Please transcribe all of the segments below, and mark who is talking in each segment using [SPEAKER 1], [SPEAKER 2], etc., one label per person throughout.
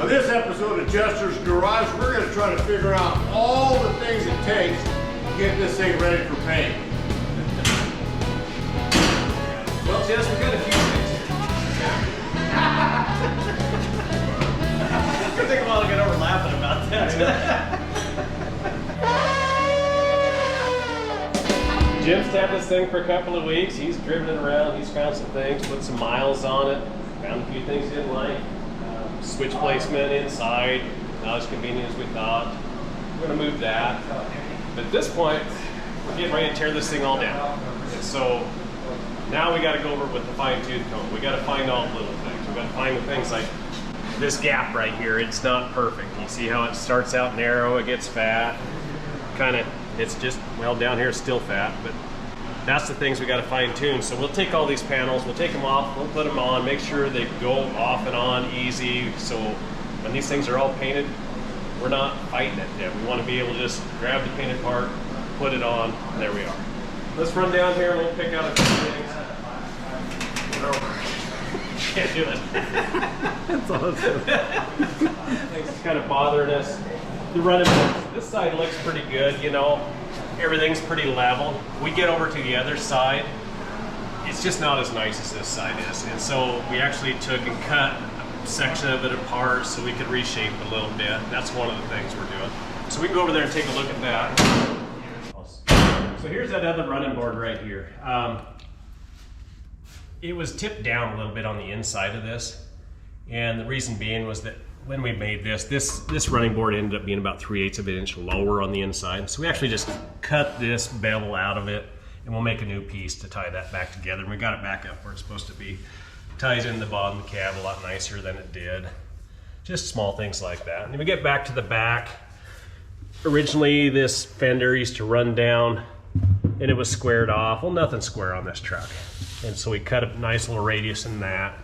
[SPEAKER 1] On this episode of Jesters Garage, we're going to try to figure out all the things it takes to get this thing ready for paint.
[SPEAKER 2] Well, Jess, we got a few things here. It's going to take a while to get over laughing about that. Jim's had this thing for a couple of weeks. He's driven it around. He's found some things, put some miles on it, found a few things he didn't like. Switch placement inside, not as convenient as we thought. We're going to move that. But at this point, we're getting ready to tear this thing all down. And so now we got to go over with the fine-tooth comb. We got to find all the little things. We got to find the things like this gap right here. It's not perfect. You see how it starts out narrow, it gets fat. It's just, well, down here it's still fat, but that's the things we got to fine tune. So we'll take all these panels, we'll take them off, we'll put them on, make sure they go off and on easy. So when these things are all painted, we're not fighting it yet. We want to be able to just grab the painted part, put it on, and there we are. Let's run down here and we'll pick out a few things. Can't do it.
[SPEAKER 3] That's awesome.
[SPEAKER 2] Things kind of bothering us. The running board, this side looks pretty good, you know. Everything's pretty level. We get over to the other side, it's just not as nice as this side is. And so we actually took and cut a section of it apart so we could reshape it a little bit. That's one of the things we're doing. So we can go over there and take a look at that. So here's that other running board right here. It was tipped down a little bit on the inside of this. And the reason being was that when we made this running board ended up being about 3/8 of an inch lower on the inside. So we actually just cut this bevel out of it and we'll make a new piece to tie that back together. And we got it back up where it's supposed to be. Ties in the bottom of the cab a lot nicer than it did. Just small things like that. And then we get back to the back. Originally this fender used to run down and it was squared off. Well, nothing's square on this truck. And so we cut a nice little radius in that.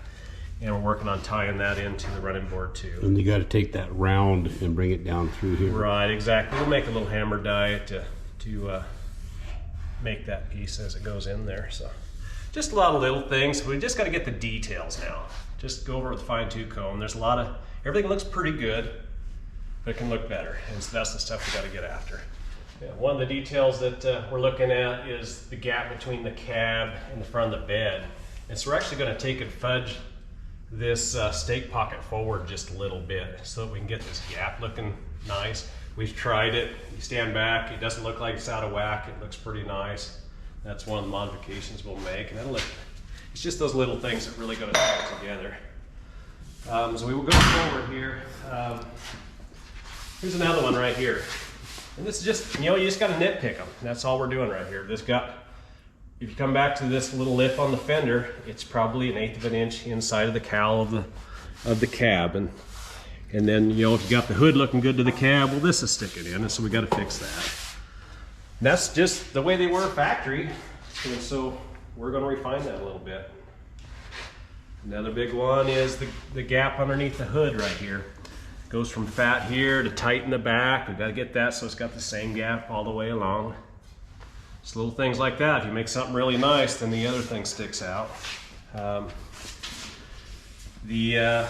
[SPEAKER 2] And we're working on tying that into the running board too.
[SPEAKER 3] And you got to take that round and bring it down through here.
[SPEAKER 2] Right, exactly. We'll make a little hammer die to make that piece as it goes in there. So just a lot of little things. We just got to get the details now. Just go over with the fine-tooth comb. There's a lot of, everything looks pretty good, but it can look better. And so that's the stuff we got to get after. Yeah, one of the details that we're looking at is the gap between the cab and the front of the bed. And so we're actually going to take and fudge this stake pocket forward just a little bit so that we can get this gap looking nice. We've tried it. You stand back, it doesn't look like it's out of whack. It looks pretty nice. That's one of the modifications we'll make. And it's just those little things that really got to tie it together. So we will go forward here. Here's another one right here. And this is just, you know, you just got to nitpick them. That's all we're doing right here. If you come back to this little lip on the fender, it's probably 1/8 of an inch inside of the cowl of the cab, and then, you know, if you got the hood looking good to the cab, well, this is sticking in, and so we got to fix that. And that's just the way they were factory, and so we're going to refine that a little bit. Another big one is the gap underneath the hood right here. It goes from fat here to tight in the back. We've got to get that so it's got the same gap all the way along. Just little things like that. If you make something really nice, then the other thing sticks out. The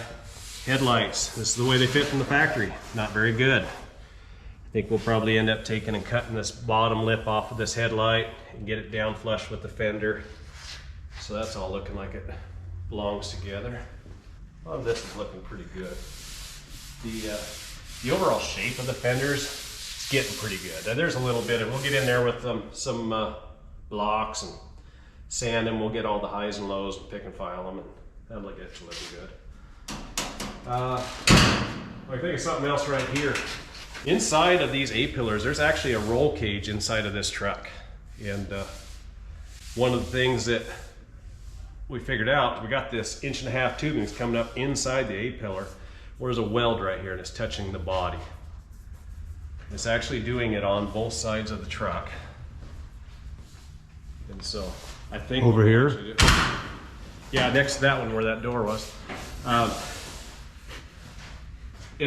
[SPEAKER 2] headlights, this is the way they fit from the factory. Not very good. I think we'll probably end up taking and cutting this bottom lip off of this headlight and get it down flush with the fender. So that's all looking like it belongs together. A lot of this is looking pretty good. The overall shape of the fenders, getting pretty good. There's a little bit, and we'll get in there with some blocks and sand them. We'll get all the highs and lows and pick and file them, and that'll get you looking good. I think of something else right here. Inside of these A-pillars, there's actually a roll cage inside of this truck. And one of the things that we figured out, we got this 1.5 inch tubing that's coming up inside the A-pillar. There's a weld right here and it's touching the body. It's actually doing it on both sides of the truck. And so I think
[SPEAKER 3] over here?
[SPEAKER 2] Yeah, next to that one where that door was. And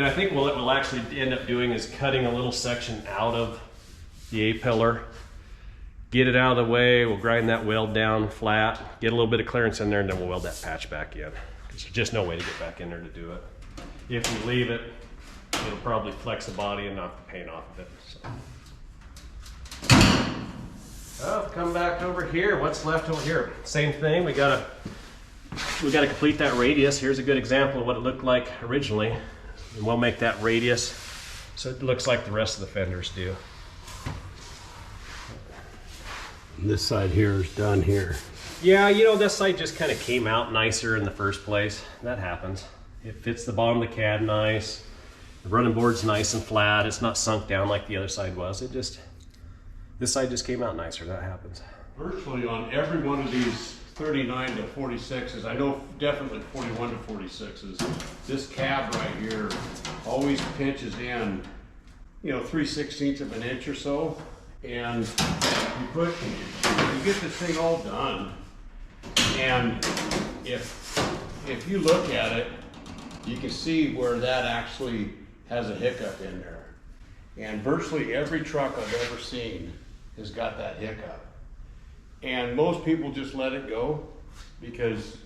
[SPEAKER 2] I think what we'll actually end up doing is cutting a little section out of the A-pillar, get it out of the way, we'll grind that weld down flat, get a little bit of clearance in there, and then we'll weld that patch back in. There's just no way to get back in there to do it. If we leave it, it'll probably flex the body and knock the paint off of it. So. Well, come back over here. What's left over here? Same thing. We gotta complete that radius. Here's a good example of what it looked like originally, and we'll make that radius so it looks like the rest of the fenders do.
[SPEAKER 3] This side here is done here.
[SPEAKER 2] Yeah, you know, this side just kind of came out nicer in the first place. That happens. It fits the bottom of the cab nice. The running board's nice and flat. It's not sunk down like the other side was. This side just came out nicer. That happens.
[SPEAKER 1] Virtually on every one of these 39 to 46s, I know definitely 41 to 46s, this cab right here always pinches in, you know, 3/16 of an inch or so. And you get this thing all done, and if you look at it, you can see where that actually has a hiccup in there. And virtually every truck I've ever seen has got that hiccup. And most people just let it go because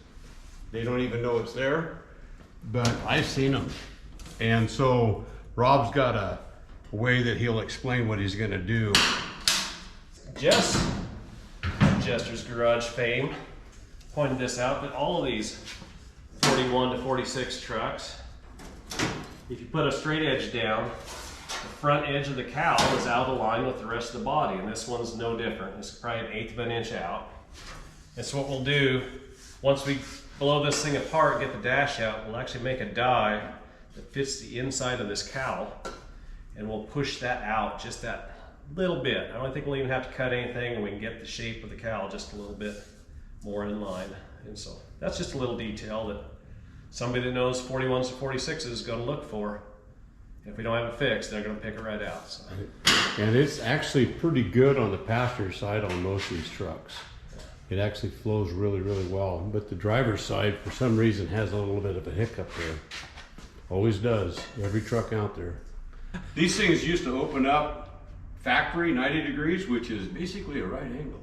[SPEAKER 1] they don't even know it's there. But I've seen them. And so Rob's got a way that he'll explain what he's gonna do.
[SPEAKER 2] Jess, Jesters Garage fame, pointed this out, that all of these 41 to 46 trucks, if you put a straight edge down, the front edge of the cowl is out of line with the rest of the body, and this one's no different. It's probably 1/8 of an inch out. And so what we'll do, once we blow this thing apart, get the dash out, we'll actually make a die that fits the inside of this cowl, and we'll push that out just that little bit. I don't think we'll even have to cut anything, and we can get the shape of the cowl just a little bit more in line. And so that's just a little detail that somebody that knows 41s to 46s is going to look for. If we don't have it fixed, they're going to pick it right out. So.
[SPEAKER 3] And it's actually pretty good on the passenger side on most of these trucks. It actually flows really, really well. But the driver's side, for some reason, has a little bit of a hiccup there. Always does. Every truck out there.
[SPEAKER 1] These things used to open up factory 90 degrees, which is basically a right angle.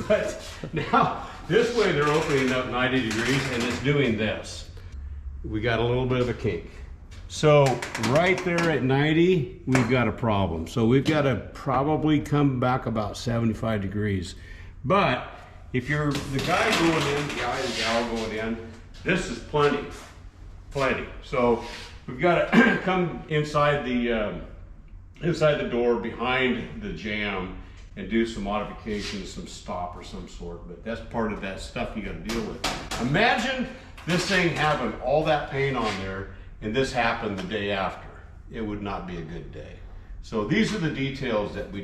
[SPEAKER 1] But now, this way they're opening up 90 degrees and it's doing this. We got a little bit of a kink. So right there at 90, we've got a problem. So we've got to probably come back about 75 degrees. But if you're the guy going in, the guy and gal going in, this is plenty. So we've got to come inside the door behind the jam and do some modifications, some stop or some sort, but that's part of that stuff you got to deal with. Imagine this thing having all that paint on there and this happened the day after. It would not be a good day. So these are the details that we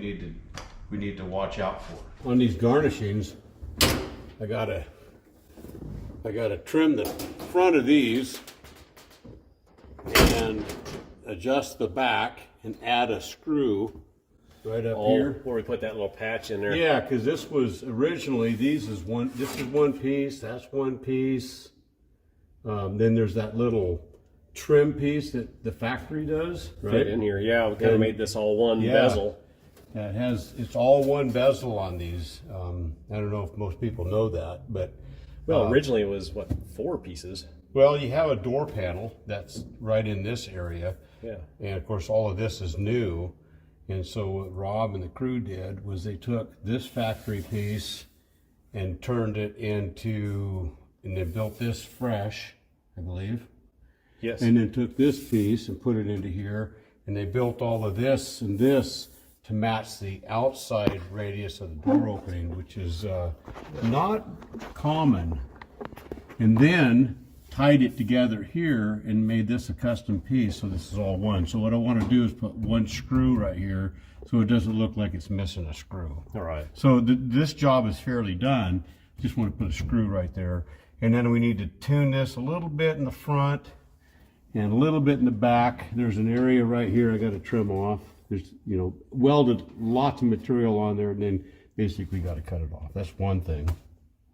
[SPEAKER 1] need to watch out for.
[SPEAKER 3] On these garnishings, I gotta trim the front of these and adjust the back and add a screw right up here.
[SPEAKER 2] Where we put that little patch in there.
[SPEAKER 3] Yeah, because this was originally, this is one piece, that's one piece. Then there's that little trim piece that the factory does, right?
[SPEAKER 2] Fit in here, yeah. We kind of made this all one bezel.
[SPEAKER 3] Yeah, it's all one bezel on these. I don't know if most people know that, but
[SPEAKER 2] well, originally it was what, 4 pieces.
[SPEAKER 3] Well, you have a door panel that's right in this area.
[SPEAKER 2] Yeah.
[SPEAKER 3] And of course, all of this is new. And so what Rob and the crew did was they took this factory piece and turned it into, and they built this fresh, I believe.
[SPEAKER 2] Yes.
[SPEAKER 3] And then took this piece and put it into here, and they built all of this and this to match the outside radius of the door opening, which is not common. And then tied it together here and made this a custom piece, so this is all one. So what I want to do is put one screw right here so it doesn't look like it's missing a screw.
[SPEAKER 2] All right.
[SPEAKER 3] So this job is fairly done. Just want to put a screw right there. And then we need to tune this a little bit in the front and a little bit in the back. There's an area right here I got to trim off. There's, you know, welded lots of material on there, and then basically got to cut it off. That's one thing.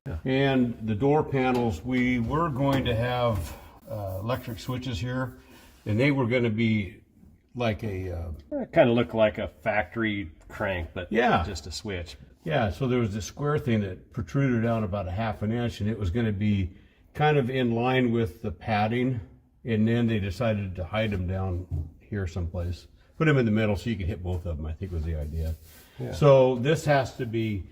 [SPEAKER 3] Yeah. And the door panels, we were going to have electric switches here, and they were going to be like a...
[SPEAKER 2] it kind of looked like a factory crank, but
[SPEAKER 3] yeah,
[SPEAKER 2] just a switch.
[SPEAKER 3] Yeah, so there was this square thing that protruded out about 1/2 inch, and it was going to be kind of in line with the padding, and then they decided to hide them down here someplace. Put them in the middle so you could hit both of them, I think was the idea. Yeah. So this has to be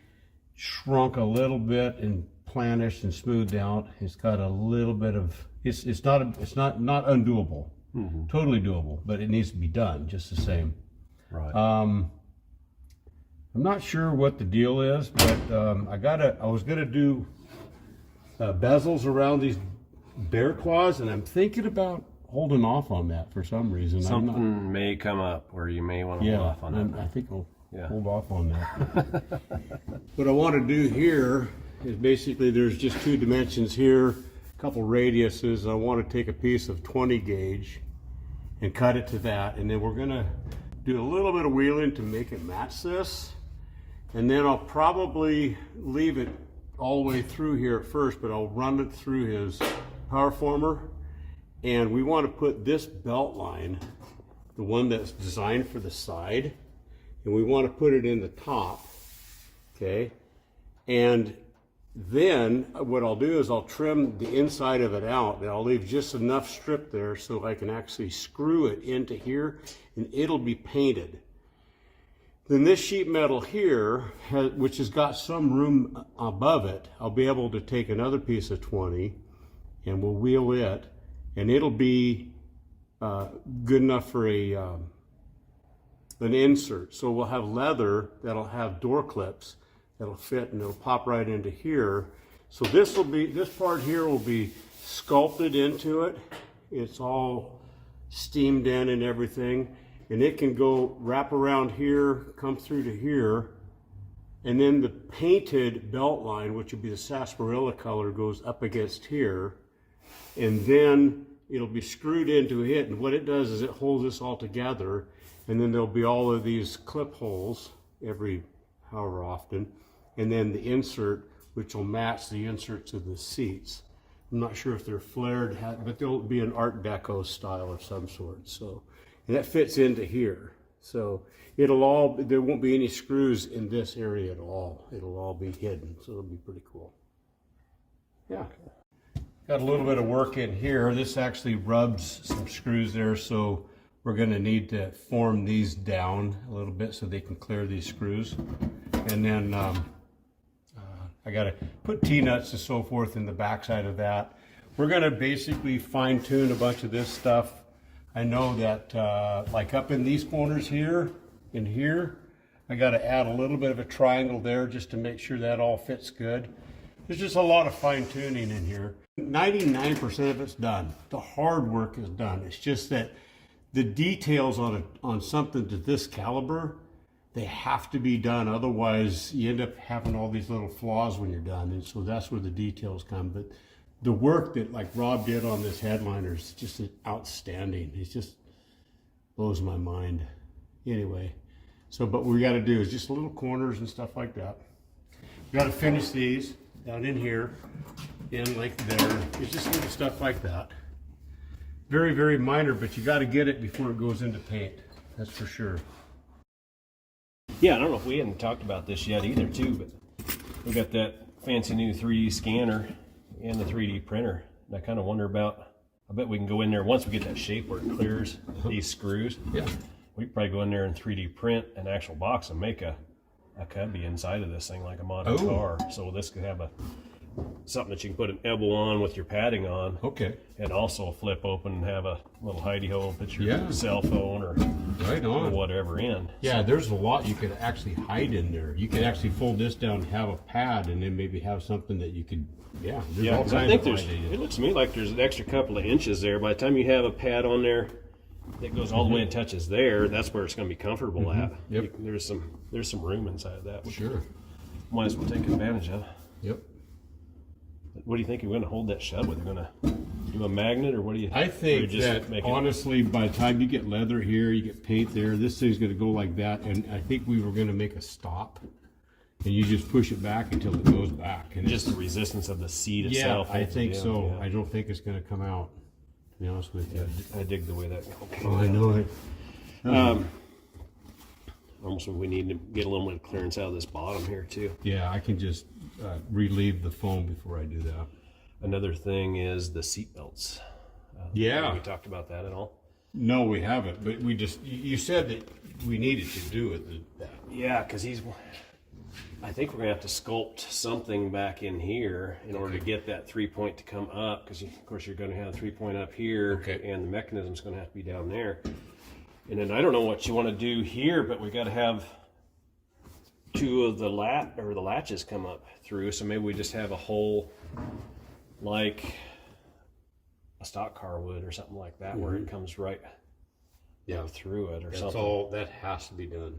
[SPEAKER 3] shrunk a little bit and planished and smoothed out. It's got a little bit of, it's not undoable, totally doable, but it needs to be done just the same.
[SPEAKER 2] Right.
[SPEAKER 3] I'm not sure what the deal is, but I was gonna do bezels around these bear claws, and I'm thinking about holding off on that for some reason.
[SPEAKER 2] Something may come up where you may want to hold off on that.
[SPEAKER 3] I think I'll hold off on that. What I want to do here is basically there's just 2 dimensions here, a couple radiuses. I want to take a piece of 20 gauge and cut it to that, and then we're going to do a little bit of wheeling to make it match this, and then I'll probably leave it all the way through here at first, but I'll run it through his power former. And we want to put this belt line, the one that's designed for the side, and we want to put it in the top, okay? And then what I'll do is I'll trim the inside of it out, and I'll leave just enough strip there so I can actually screw it into here, and it'll be painted. Then this sheet metal here, which has got some room above it, I'll be able to take another piece of 20, and we'll wheel it, and it'll be good enough for an insert. So we'll have leather that'll have door clips that'll fit, and it'll pop right into here. So this part here will be sculpted into it. It's all steamed in and everything, and it can go wrap around here, come through to here, and then the painted belt line, which would be the sarsaparilla color, goes up against here. And then it'll be screwed into it, and what it does is it holds this all together, and then there'll be all of these clip holes every however often, and then the insert, which will match the inserts of the seats. I'm not sure if they're flared, but they'll be an Art Deco style of some sort. So, and that fits into here. So there won't be any screws in this area at all. It'll all be hidden, so it'll be pretty cool. Yeah. Got a little bit of work in here. This actually rubs some screws there, so we're going to need to form these down a little bit so they can clear these screws. And then I got to put T-nuts and so forth in the backside of that. We're going to basically fine tune a bunch of this stuff. I know that like up in these corners here and here, I got to add a little bit of a triangle there just to make sure that all fits good. There's just a lot of fine tuning in here. 99% of it's done. The hard work is done. It's just that the details on something to this caliber, they have to be done. Otherwise, you end up having all these little flaws when you're done. And so that's where the details come. But the work that like Rob did on this headliner is just outstanding. It just blows my mind. Anyway, so but what we got to do is just little corners and stuff like that. We got to finish these down in here, in like there. It's just little stuff like that. Very, very minor, but you got to get it before it goes into paint. That's for sure.
[SPEAKER 2] Yeah, I don't know if we hadn't talked about this yet either, too, but we got that fancy new 3D scanner and the 3D printer. And I kind of wonder about, I bet we can go in there once we get that shape where it clears these screws.
[SPEAKER 3] Yeah.
[SPEAKER 2] We could probably go in there and 3D print an actual box and make a cubby inside of this thing like a modern car. So this could have something that you can put an elbow on with your padding on.
[SPEAKER 3] Okay.
[SPEAKER 2] And also flip open and have a little hidey hole, put your cell phone or whatever in.
[SPEAKER 3] Yeah, there's a lot you could actually hide in there. You could actually fold this down and have a pad, and then maybe have something that you could, there's all kinds
[SPEAKER 2] I think
[SPEAKER 3] of ideas.
[SPEAKER 2] it looks to me like there's an extra couple of inches there. By the time you have a pad on there that goes all the way and touches there, that's where it's going to be comfortable at.
[SPEAKER 3] Yep.
[SPEAKER 2] There's some room inside of that.
[SPEAKER 3] Sure.
[SPEAKER 2] Might as well take advantage of.
[SPEAKER 3] Yep.
[SPEAKER 2] What do you think you're going to hold that shut with? You're going to do a magnet, or what do you?
[SPEAKER 3] I think that honestly, by the time you get leather here, you get paint there, this thing's going to go like that. And I think we were going to make a stop, and you just push it back until it goes back. And
[SPEAKER 2] just the resistance of the seat itself.
[SPEAKER 3] I think so. Yeah. I don't think it's going to come out, to be honest with you.
[SPEAKER 2] I dig the way that
[SPEAKER 3] came out. I know it.
[SPEAKER 2] Almost we need to get a little bit of clearance out of this bottom here too.
[SPEAKER 3] Yeah, I can just relieve the foam before I do that.
[SPEAKER 2] Another thing is the seat belts.
[SPEAKER 3] Yeah.
[SPEAKER 2] Have we talked about that at all?
[SPEAKER 3] No, we haven't, but you said that we needed to do it.
[SPEAKER 2] Yeah, because I think we're gonna have to sculpt something back in here in order to get that 3-point to come up, because of course you're gonna have a 3-point up here, and the mechanism's gonna have to be down there. And then I don't know what you want to do here, but we got to have 2 of the latches come up through. So maybe we just have a hole like a stock car would or something like that, where it comes right through it or something.
[SPEAKER 3] That has to be done.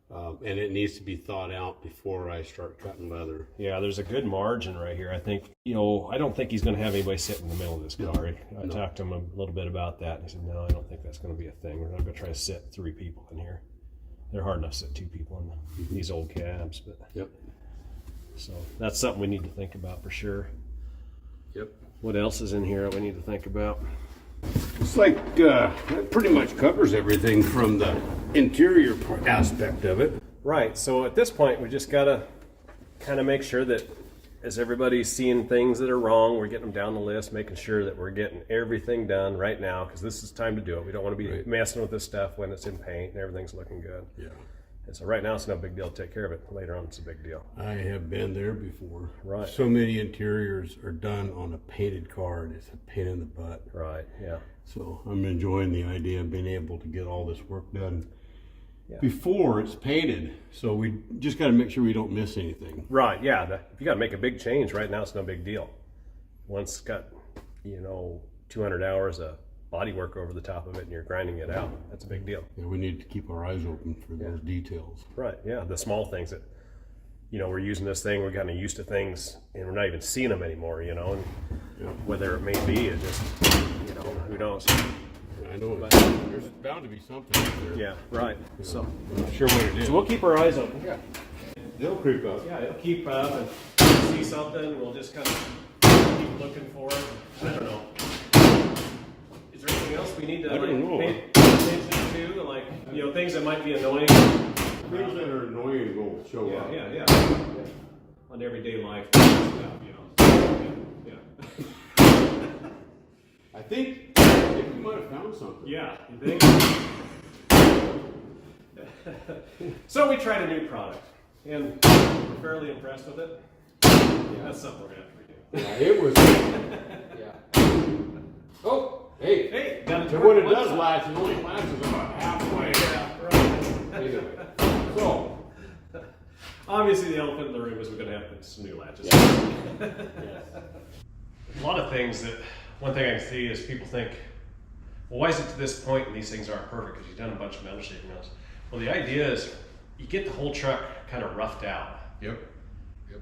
[SPEAKER 3] And it needs to be thought out before I start cutting leather.
[SPEAKER 2] Yeah, there's a good margin right here. I think, I don't think he's going to have anybody sit in the middle of this car. I talked to him a little bit about that, and he said, no, I don't think that's going to be a thing. We're not going to try to sit 3 people in here. They're hard enough to sit 2 people in these old cabs. But so that's something we need to think about for sure.
[SPEAKER 3] Yep.
[SPEAKER 2] What else is in here that we need to think about?
[SPEAKER 3] It's like that pretty much covers everything from the interior aspect of it.
[SPEAKER 2] Right. So at this point, we just got to kind of make sure that as everybody's seeing things that are wrong, we're getting them down the list, making sure that we're getting everything done right now, because this is time to do it. We don't want to be messing with this stuff when it's in paint and everything's looking good. Yeah. And so right now it's no big deal to take care of it. Later on it's a big deal.
[SPEAKER 3] I have been there before.
[SPEAKER 2] Right.
[SPEAKER 3] So many interiors are done on a painted car, and it's a pain in the butt.
[SPEAKER 2] Right, yeah.
[SPEAKER 3] So I'm enjoying the idea of being able to get all this work done before it's painted. So we just got to make sure we don't miss anything.
[SPEAKER 2] Right, yeah. If you got to make a big change right now, it's no big deal. Once it's got, 200 hours of body work over the top of it and you're grinding it out, that's a big deal.
[SPEAKER 3] Yeah, we need to keep our eyes open for those details.
[SPEAKER 2] Right, yeah. The small things that, we're using this thing, we're kind of used to things and we're not even seeing them anymore, and whether it may be, it just, who knows.
[SPEAKER 3] I know, but there's bound to be something there.
[SPEAKER 2] Yeah, right. So,
[SPEAKER 3] I'm not sure what it is.
[SPEAKER 2] So we'll keep our eyes open.
[SPEAKER 3] Yeah. It'll creep up.
[SPEAKER 2] Yeah, it'll keep up, and if we see something, we'll just kind of keep looking for it. I don't know. Is there anything else we need to pay attention to? Like, things that might be annoying?
[SPEAKER 3] Things that are annoying will show up.
[SPEAKER 2] Yeah. On everyday life.
[SPEAKER 3] I think we might have found something.
[SPEAKER 2] Yeah, you think? So we tried a new product, and we're fairly impressed with it. That's something we're going to have to redo.
[SPEAKER 3] Yeah, it was. Oh, hey. So when it does last, it only lasts about halfway.
[SPEAKER 2] Yeah, right.
[SPEAKER 3] Anyway, so
[SPEAKER 2] obviously the elephant in the room is we're going to have to put some new latches. A lot of things that, one thing I can see is people think, well, why is it to this point and these things aren't perfect because you've done a bunch of metal shaping on us? Well, the idea is you get the whole truck kind of roughed out.
[SPEAKER 3] Yep.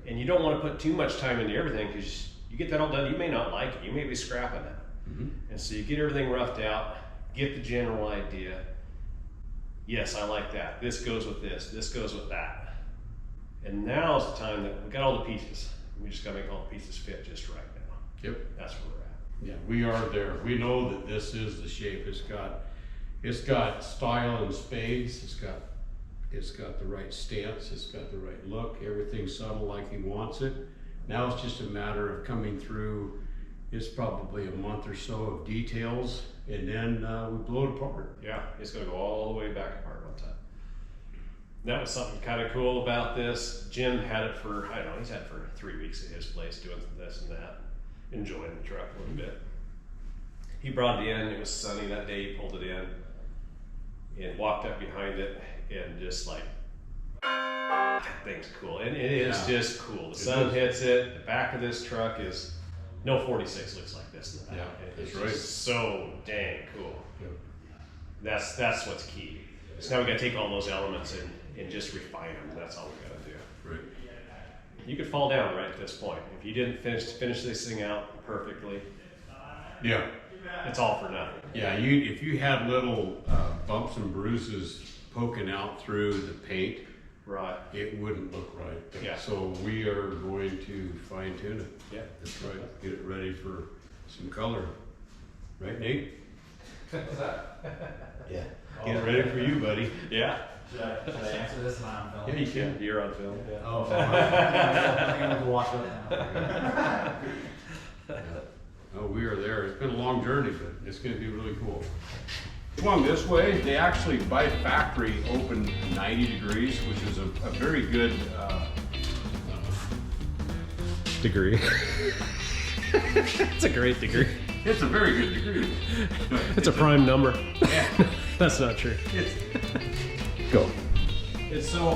[SPEAKER 2] And you don't want to put too much time into everything, because you get that all done, you may not like it, you may be scrapping it. And so you get everything roughed out, get the general idea. Yes, I like that. This goes with this goes with that. And now is the time that we got all the pieces. We just got to make all the pieces fit just right now.
[SPEAKER 3] Yep.
[SPEAKER 2] That's where we're at.
[SPEAKER 3] Yeah, we are there. We know that this is the shape. It's got style and spades. It's got the right stance. It's got the right look. Everything's subtle like he wants it. Now it's just a matter of coming through. It's probably a month or so of details, and then we blow it apart.
[SPEAKER 2] Yeah, it's going to go all the way back apart one time. That was something kind of cool about this. Jim had it for, I don't know, he's had it for 3 weeks at his place doing this and that, enjoying the truck a little bit. He brought it in, it was sunny that day, he pulled it in and walked up behind it and just like, that thing's cool. And it is just cool. The sun hits it, the back of this truck is, no 46 looks like this in the back.
[SPEAKER 3] That's
[SPEAKER 2] it's
[SPEAKER 3] right.
[SPEAKER 2] So dang cool. Yep. That's what's key. So now we got to take all those elements and just refine them. That's all we got to do.
[SPEAKER 3] Right.
[SPEAKER 2] You could fall down right at this point if you didn't finish this thing out perfectly.
[SPEAKER 3] Yeah.
[SPEAKER 2] It's all for nothing.
[SPEAKER 3] Yeah. If you had little bumps and bruises poking out through the paint,
[SPEAKER 2] right,
[SPEAKER 3] it wouldn't look right.
[SPEAKER 2] Yeah.
[SPEAKER 3] So we are going to fine tune it.
[SPEAKER 2] Yeah.
[SPEAKER 3] That's right. Get it ready for some color. Right, Nate?
[SPEAKER 4] What's that?
[SPEAKER 3] Yeah. Get it ready for you, buddy.
[SPEAKER 2] Yeah.
[SPEAKER 4] Should I answer this and I'm filming?
[SPEAKER 3] Yeah, you can.
[SPEAKER 2] You're on film. Yeah.
[SPEAKER 4] Oh, I think I'm going to watch it now.
[SPEAKER 1] Oh, we are there. It's been a long journey, but it's going to be really cool. Swung this way, they actually by factory open 90 degrees, which is a very good
[SPEAKER 2] degree. It's a great degree.
[SPEAKER 1] It's a very good degree.
[SPEAKER 2] It's a prime number.
[SPEAKER 1] Yeah.
[SPEAKER 2] That's not true.
[SPEAKER 3] Go.
[SPEAKER 2] It's so,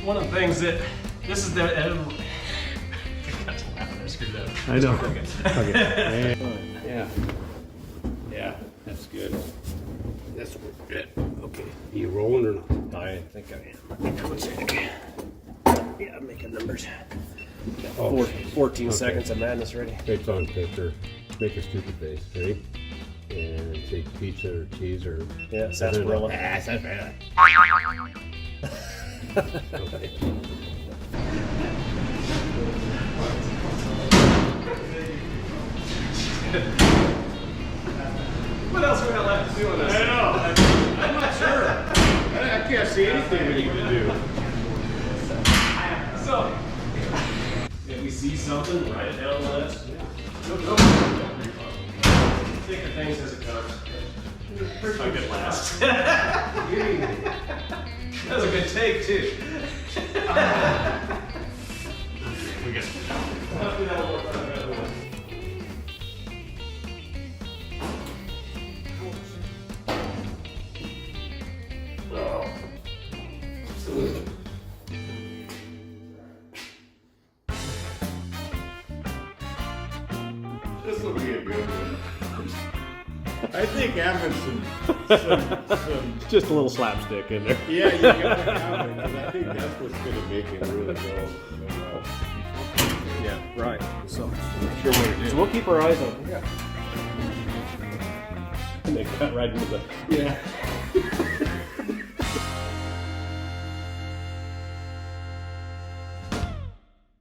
[SPEAKER 2] one of the things that, this is the, I got to laugh when I screwed up.
[SPEAKER 3] I know.
[SPEAKER 2] Okay.
[SPEAKER 3] Yeah. Yeah, that's good. That's good. Okay. You rolling or not?
[SPEAKER 2] I think I am. One second. Yeah, I'm making numbers.
[SPEAKER 3] Oh,
[SPEAKER 2] 14
[SPEAKER 3] okay.
[SPEAKER 2] seconds of madness ready.
[SPEAKER 3] It's on picture. Make a stupid face. Ready? And take pizza or cheese or.
[SPEAKER 2] Yeah, sarsaparilla.
[SPEAKER 3] Sarsaparilla. Okay.
[SPEAKER 2] What else are we gonna left to do on this?
[SPEAKER 1] I know. I'm not sure. I can't see anything we need to do.
[SPEAKER 2] So, if we see something, write it down on the list.
[SPEAKER 1] No.
[SPEAKER 2] Think of things as it comes. I get last. That was a good take too.
[SPEAKER 1] We got
[SPEAKER 2] Hopefully that'll work out better than
[SPEAKER 1] This will be a good one. I think having some
[SPEAKER 2] just a little slapstick in there.
[SPEAKER 1] yeah, you gotta have it, 'cause I think that's what's gonna make it really go well.
[SPEAKER 2] Yeah, right. So,
[SPEAKER 1] Sure what it is.
[SPEAKER 2] so we'll keep our eyes open. Yeah. And they cut right into the.
[SPEAKER 1] Yeah.